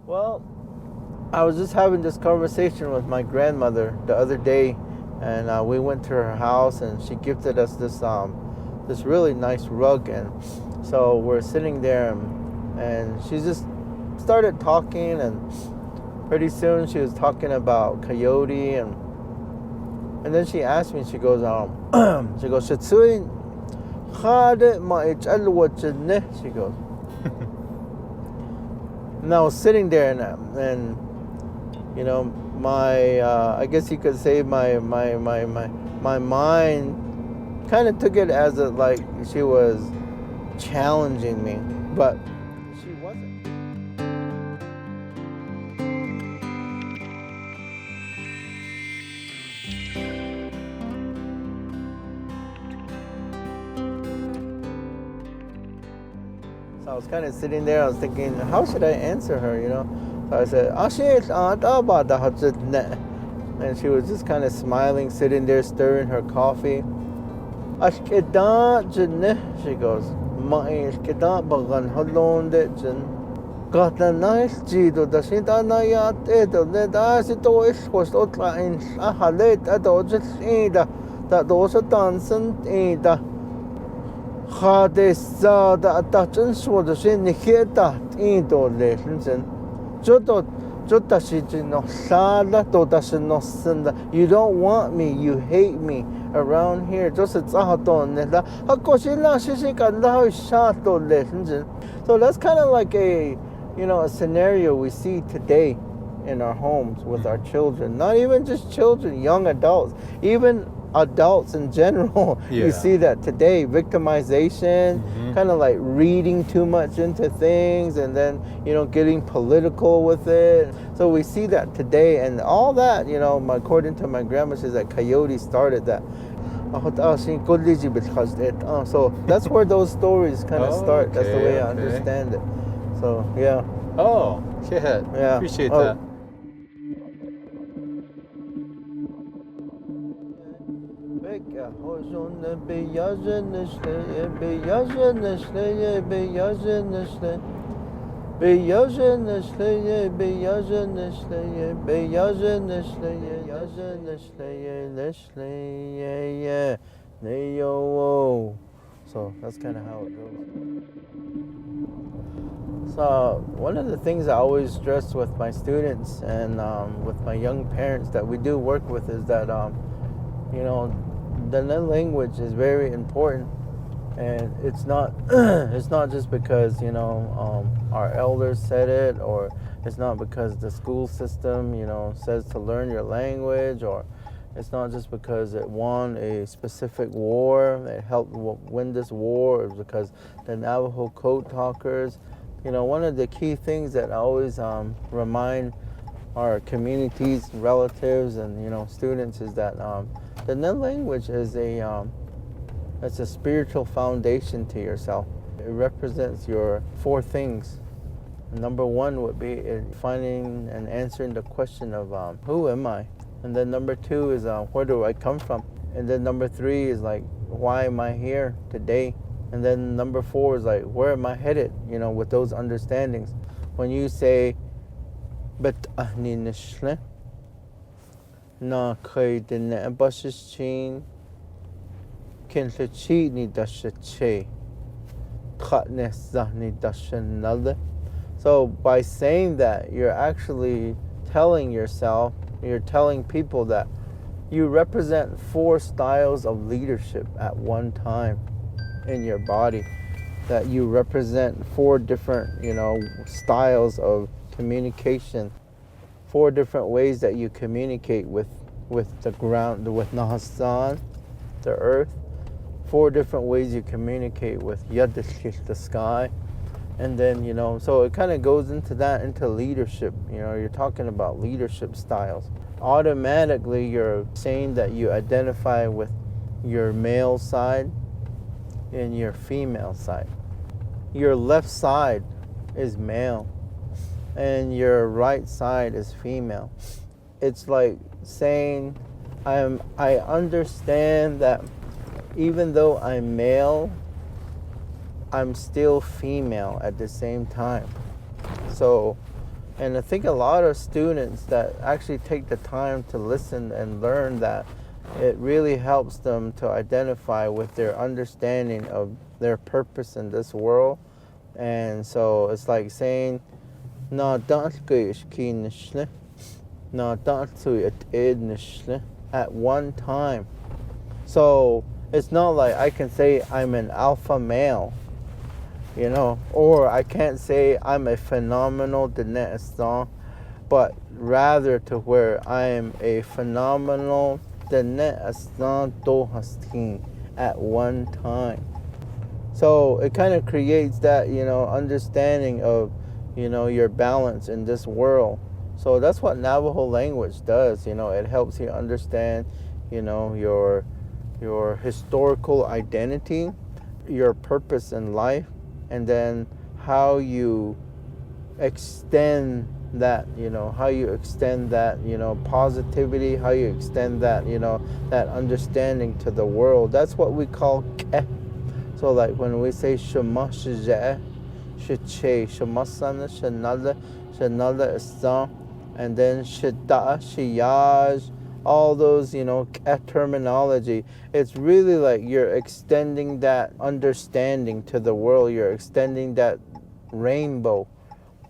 Well, I was just having this conversation with my grandmother the other day, and we went to her house, and she gifted us this really nice rug, and so we're sitting there, and she just started talking, and pretty soon she was talking about coyote, and then she asked me, she goes, she goes, "Shitsui, khade ma ich she goes. And I was sitting there, and you know, my I guess you could say my mind kind of took it as like she was challenging me, but she wasn't. So I was kind of sitting there, I was thinking, how should I answer her, you know? So I said, and she was just kind of smiling, sitting there, stirring her coffee. She goes, you don't want me, you hate me around here. So that's kind of like a scenario we see today in our homes with our children. Not even just children, young adults, even adults in general. Yeah. You see that today, victimization, kind of like reading too much into things, and then getting political with it. So we see that today, and all that, according to my grandma, says that coyote started that. So that's where those stories kind of start. That's the way I understand it. So yeah. Oh, yeah. Appreciate that. So that's kind of how it goes. So one of the things I always stress with my students and with my young parents that we do work with is that the language is very important, and it's not it's not just because our elders said it, or it's not because the school system says to learn your language, or it's not just because it won a specific war, it helped win this war, or because the Navajo code talkers. One of the key things that I always remind our communities, relatives, and students is that the language is it's a spiritual foundation to yourself. It represents your four things. Number one would be finding and answering the question of who am I? And then number two is where do I come from? And then number three is like, why am I here today? And then number four is like, where am I headed? With those understandings. When you say, bet ahni nishle, na kay din na basis chin, kin se chi ni dasha che, khatne zahni dasha nalde. So by saying that, you're actually telling yourself, you're telling people that you represent four styles of leadership at one time in your body, that you represent four different, styles of communication, four different ways that you communicate with the ground, with Nahasan, the earth, four different ways you communicate with Yadishkish, the sky. And then, so it kind of goes into leadership. You're talking about leadership styles. Automatically, you're saying that you identify with your male side and your female side. Your left side is male, and your right side is female. It's like saying, I understand that even though I'm male, I'm still female at the same time. So And I think a lot of students that actually take the time to listen and learn that, it really helps them to identify with their understanding of their purpose in this world. And so it's like saying, "Na at one time." So it's not like I can say I'm an alpha male, you know, or I can't say I'm a phenomenal Díne Bizaad, but rather to where I am a phenomenal Díne Bizaad Báhózhóní at one time. So it kind of creates that, you know, understanding of, you know, your balance in this world. So that's what Navajo language does. You know, it helps you understand, you know, your historical identity, your purpose in life, and then how you extend that, you know, positivity, how you extend that, you know, that understanding to the world. That's what we call ke. So like when we say shema shije, shiche, shema sana, shanala, shanala isam, and then shida, shiyaj, all those, you know, terminology. It's really like you're extending that understanding to the world. You're extending that rainbow.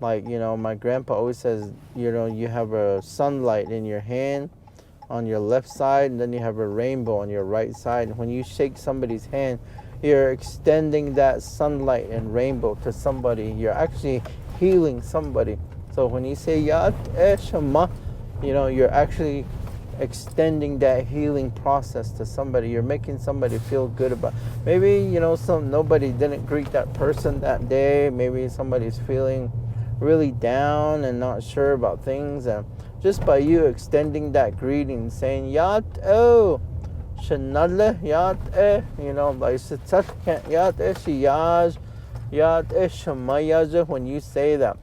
Like, you know, my grandpa always says, you know, you have a sunlight in your hand on your left side, and then you have a rainbow on your right side. And when you shake somebody's hand, you're extending that sunlight and rainbow to somebody. You're actually healing somebody. So when you say Yat Shema, you know, you're actually extending that healing process to somebody. You're making somebody feel good about. Maybe, you know, nobody didn't greet that person that day. Maybe somebody's feeling really down and not sure about things, and just by you extending that greeting, saying Yat O Shanale Yat you know, like Yat Shiyaj Yat Shamayaj, when you say that,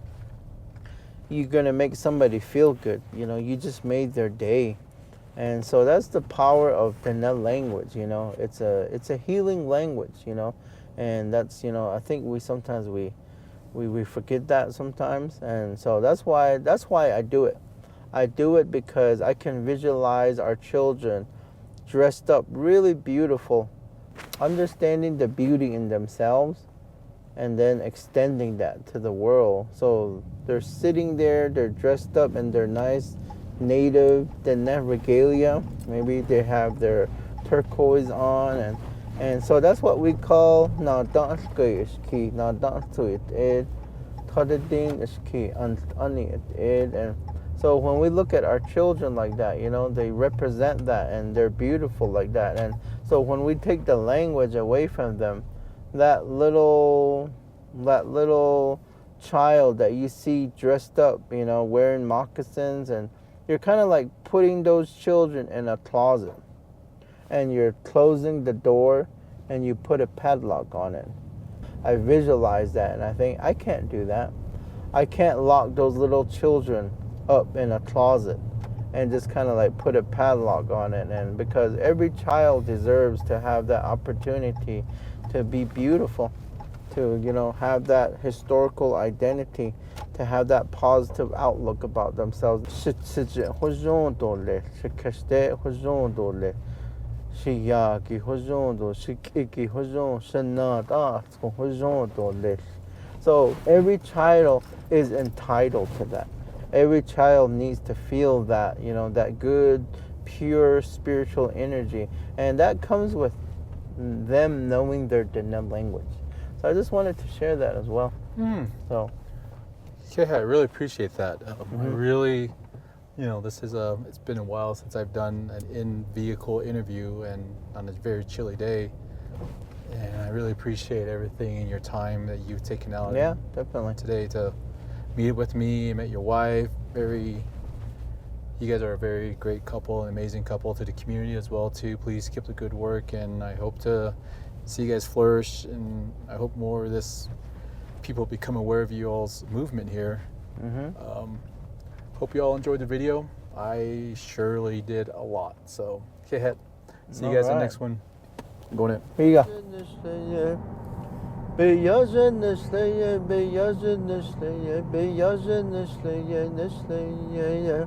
you're gonna make somebody feel good. You know, you just made their day. And so that's the power of Díne language. You know, it's a healing language, you know, and that's, you know, I think we sometimes we forget that sometimes. And so that's why I do it. I do it because I can visualize our children dressed up really beautiful, understanding the beauty in themselves, and then extending that to the world. So they're sitting there, they're dressed up in their nice native Díne regalia. Maybe they have their turquoise on, and so that's what we call na dance ki na dance to it tadadin is ki ani it. And so when we look at our children like that, you know, they represent that and they're beautiful like that. And so when we take the language away from them, that little child that you see dressed up, you know, wearing moccasins, and you're kind of like putting those children in a closet, and you're closing the door and you put a padlock on it. I visualize that, and I think, I can't do that. I can't lock those little children up in a closet and just kind of like put a padlock on it. And because every child deserves to have that opportunity to be beautiful, to, you know, have that historical identity, to have that positive outlook about themselves. So every child is entitled to that. Every child needs to feel that, you know, that good, pure spiritual energy. And that comes with them knowing their Díne language. So I just wanted to share that as well. So, yeah, I really appreciate that. I really, you know, this is it's been a while since I've done an in-vehicle interview, and on a very chilly day. And I really appreciate everything and your time that you've taken out. Yeah, definitely. Today to meet with me, met your wife. You guys are a very great couple, an amazing couple to the community as well too. Please keep the good work, and I hope to see you guys flourish, and I hope more of this people become aware of you all's movement here. Hope you all enjoyed the video. I surely did a lot. So, see you guys in the next one. I'm going in. Here you go. Beyazı neşleye, beyazı neşleye, beyazı neşleye, neşleye.